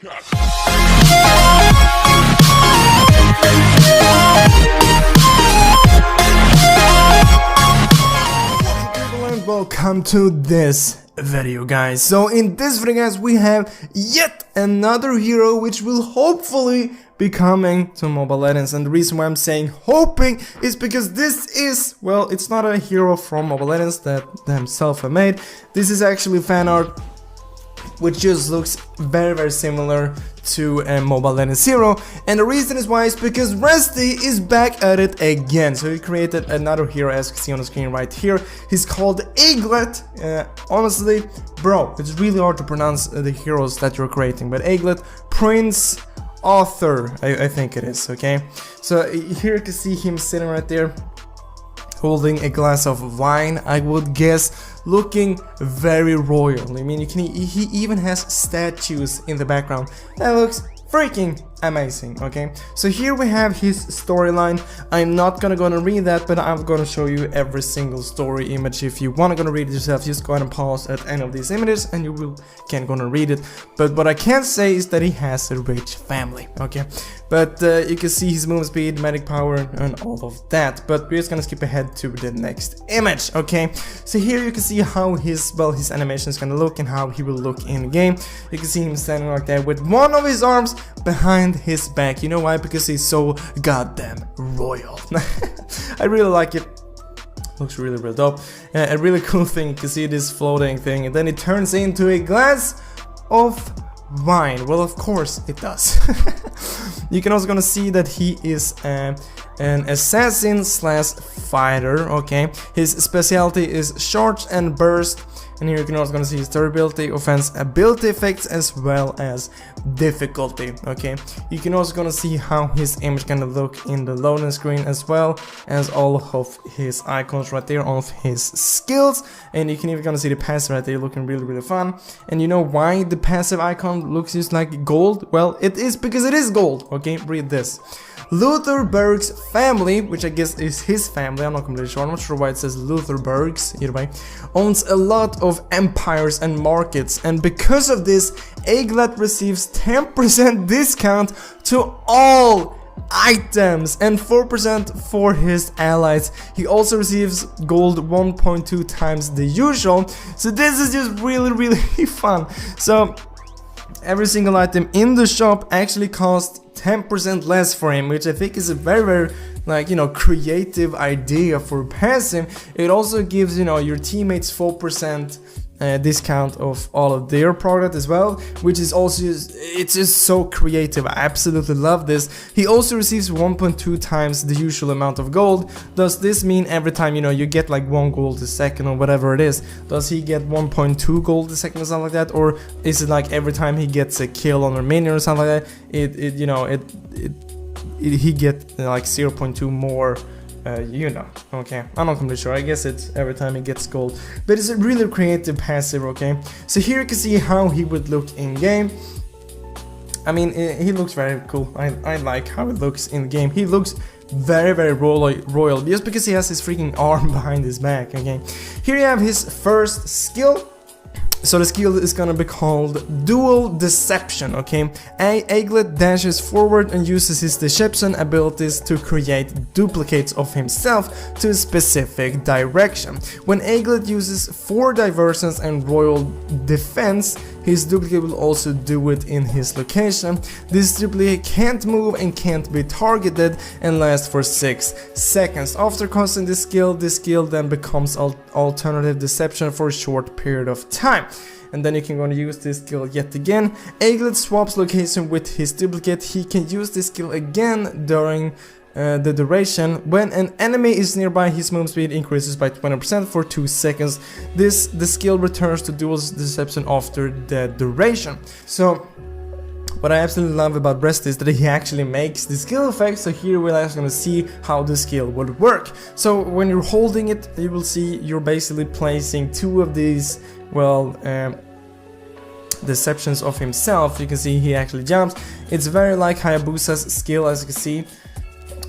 Welcome to this video, guys. So in this video, guys, we have yet another hero which will hopefully be coming to Mobile Legends. And the reason why I'm saying hoping is because this is, well, it's not a hero from Mobile Legends that themselves have made. This is actually fan art which just looks very similar to a Mobile Legends hero, and the reason is why is because Rusty is back at it again. So he created another hero, as you can see on the screen right here. He's called AAGLET. Honestly, bro, it's really hard to pronounce the heroes that you're creating, but AAGLET, Prince Arthur, I think it is. Okay, so here you can see him sitting right there holding a glass of wine, I would guess, looking very royal. I mean, he even has statues in the background. That looks freaking amazing. Okay, so here we have his storyline. I'm not gonna read that, but I'm gonna show you every single story image. If you wanna read it yourself, just go ahead and pause at any of these images and you can read it. But what I can say is that he has a rich family. Okay, but you can see his move speed, magic power, and all of that. But we're just gonna skip ahead to the next image. Okay, so here you can see how his animation is gonna look and how he will look in game. You can see him standing like that with one of his arms behind his back. You know why? Because he's so goddamn royal. I really like it. Looks really dope. A really cool thing. You can see this floating thing, and then it turns into a glass of wine. Well, of course it does. You can also gonna see that he is an assassin slash fighter. Okay, his specialty is charge and burst. And here you can also gonna see his durability, offense, ability effects, as well as difficulty. Okay, you can also gonna see how his image gonna look in the loading screen, as well as all of his icons right there, all of his skills. And you can even gonna see the passive right there, looking really fun. And you know why the passive icon looks just like gold? Well, it is because it is gold. Okay, read this. Lutherberg's family, which I guess is his family, I'm not completely sure, I'm not sure why it says Lutherberg's, either way, owns a lot of empires and markets, and because of this, AAGLET receives 10% discount to all items and 4% for his allies. He also receives gold 1.2 times the usual, so this is just really fun. So every single item in the shop actually costs 10% less for him, which I think is a very like, you know, creative idea for passive. It also gives, you know, your teammates 4% discount of all of their product as well, which is also it's just so creative. I absolutely love this. He also receives 1.2 times the usual amount of gold. Does this mean every time, you know, you get like 1 gold a second or whatever it is, does he get 1.2 gold a second or something like that? Or is it like every time he gets a kill on a minion or something like that, he get like 0.2 more? You know, okay, I'm not completely sure. I guess it's every time he gets gold, but it's a really creative passive. Okay, so here you can see how he would look in game. I mean, he looks very cool. I like how it looks in game. He looks very royal just because he has his freaking arm behind his back. Okay, here you have his first skill. So the skill is gonna be called Dual Deception. Okay, AAGLET dashes forward and uses his deception abilities to create duplicates of himself to a specific direction. When AAGLET uses 4 diversions and royal defense, his duplicate will also do it in his location. This duplicate can't move and can't be targeted and lasts for 6 seconds. After casting this skill then becomes alternative deception for a short period of time. And then you can go and use this skill yet again. AAGLET swaps location with his duplicate. He can use this skill again during the duration. When an enemy is nearby, his move speed increases by 20% for 2 seconds. The skill returns to dual deception after the duration. So what I absolutely love about Rest is that he actually makes the skill effect. So here we're actually going to see how the skill would work. So when you're holding it, you will see you're basically placing 2 of these, well, deceptions of himself. You can see he actually jumps. It's very like Hayabusa's skill, as you can see,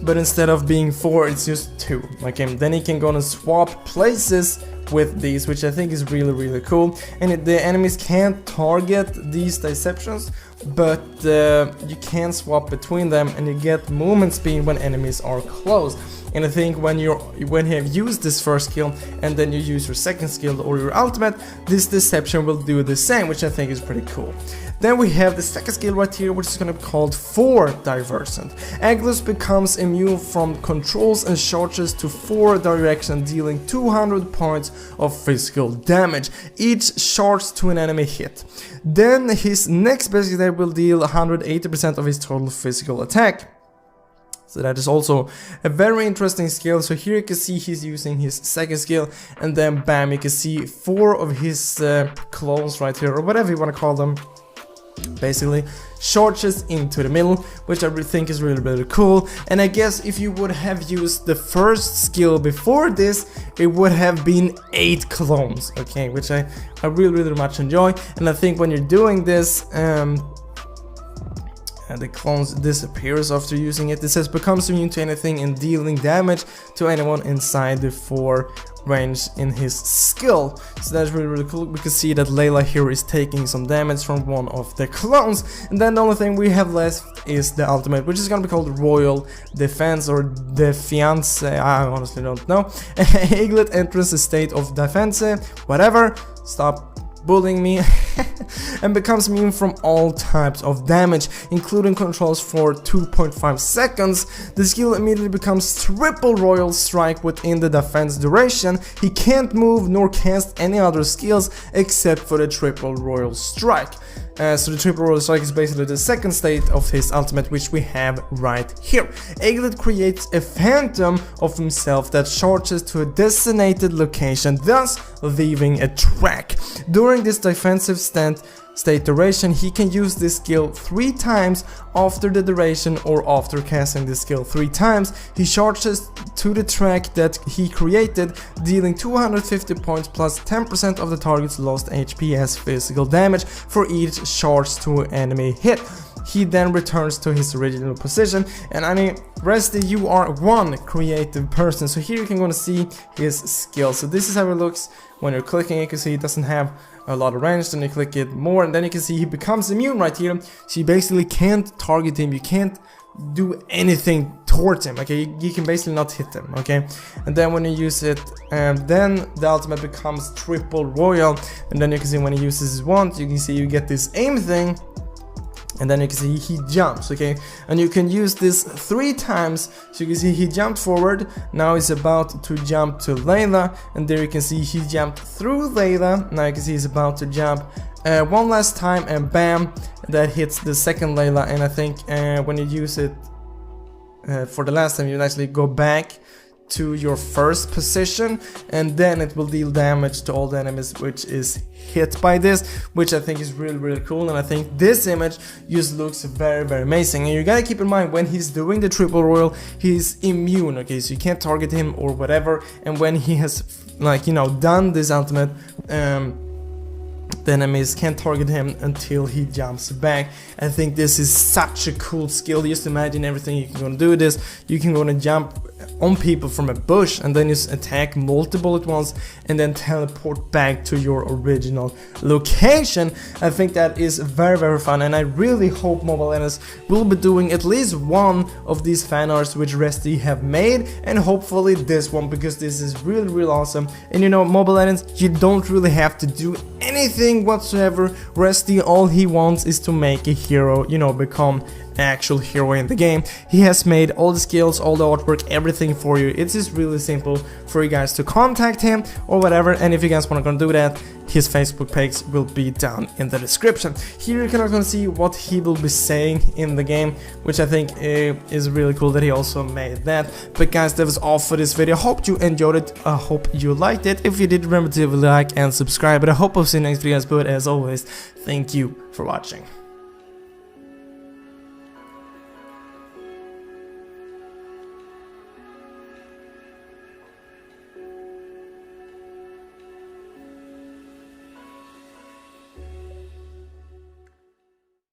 but instead of being 4, it's just 2. Okay, then he can go and swap places with these, which I think is really cool. And the enemies can't target these deceptions, but you can swap between them, and you get movement speed when enemies are close. And I think when you have used this first skill and then you use your second skill or your ultimate, this deception will do the same, which I think is pretty cool. Then we have the second skill right here, which is going to be called For Divergent. AAGLET becomes immune from controls and charges to 4 directions, dealing 200 points of physical damage, each charge to an enemy hit. Then his next basic attack will deal 180% of his total physical attack. So that is also a very interesting skill. So here you can see he's using his second skill, and then bam, you can see 4 of his clones right here, or whatever you want to call them, basically charges into the middle, which I think is really cool. And I guess if you would have used the first skill before this, it would have been 8 clones, okay, which I really much enjoy. And I think when you're doing this, the clones disappears after using it. It says becomes immune to anything and dealing damage to anyone inside the 4 range in his skill. So that's really cool. We can see that Layla here is taking some damage from one of the clones. And then the only thing we have left is the ultimate, which is gonna be called Royal Defense or Defiance. I honestly don't know. AAGLET enters a state of defense, whatever. Stop bullying me. And becomes immune from all types of damage, including controls for 2.5 seconds. The skill immediately becomes Triple Royal Strike within the defense duration. He can't move nor cast any other skills except for the Triple Royal Strike. So the Triple Royal Strike is basically the second state of his ultimate, which we have right here. AAGLET creates a phantom of himself that charges to a designated location, thus leaving a track. During this defensive state duration, he can use this skill 3 times after the duration, or after casting the skill 3 times. He charges to the track that he created, dealing 250 points plus 10% of the target's lost HP as physical damage for each charge to an enemy hit. He then returns to his original position. And I mean, Resty, you are one creative person. So here you can go and see his skill. So this is how it looks when you're clicking. You can see it doesn't have a lot of range. Then you click it more, and then you can see he becomes immune right here. So you basically can't target him. You can't do anything towards him. Okay, you can basically not hit him. Okay, and then when you use it, then the ultimate becomes Triple Royal. And then you can see when he uses his wand, you can see you get this aim thing. And then you can see he jumps, okay? And you can use this 3 times. So you can see he jumped forward. Now he's about to jump to Layla. And there you can see he jumped through Layla. Now you can see he's about to jump one last time, and bam, that hits the second Layla. And I think when you use it for the last time, you actually go back to your first position, and then it will deal damage to all the enemies which is hit by this, which I think is really cool. And I think this image just looks very amazing. And you gotta keep in mind, when he's doing the Triple Royal, he's immune, okay, so you can't target him or whatever. And when he has, like, you know, done this ultimate, the enemies can't target him until he jumps back. I think this is such a cool skill. Just imagine everything you can go and do this. You can go and jump on people from a bush, and then just attack multiple at once, and then teleport back to your original location. I think that is very fun, and I really hope Mobile Legends will be doing at least one of these fan arts which Resty have made, and hopefully this one, because this is really awesome. And you know, Mobile Legends, you don't really have to do anything whatsoever. Resty, all he wants is to make a hero, you know, become actual hero in the game. He has made all the skills, all the artwork, everything for you. It's just really simple for you guys to contact him or whatever. And if you guys want to do that, his Facebook page will be down in the description. Here you can also see what he will be saying in the game, which I think is really cool that he also made that. But guys, that was all for this video. I hope you enjoyed it. I hope you liked it. If you did, remember to like and subscribe. But I hope I'll see you next video, guys. But as always, thank you for watching.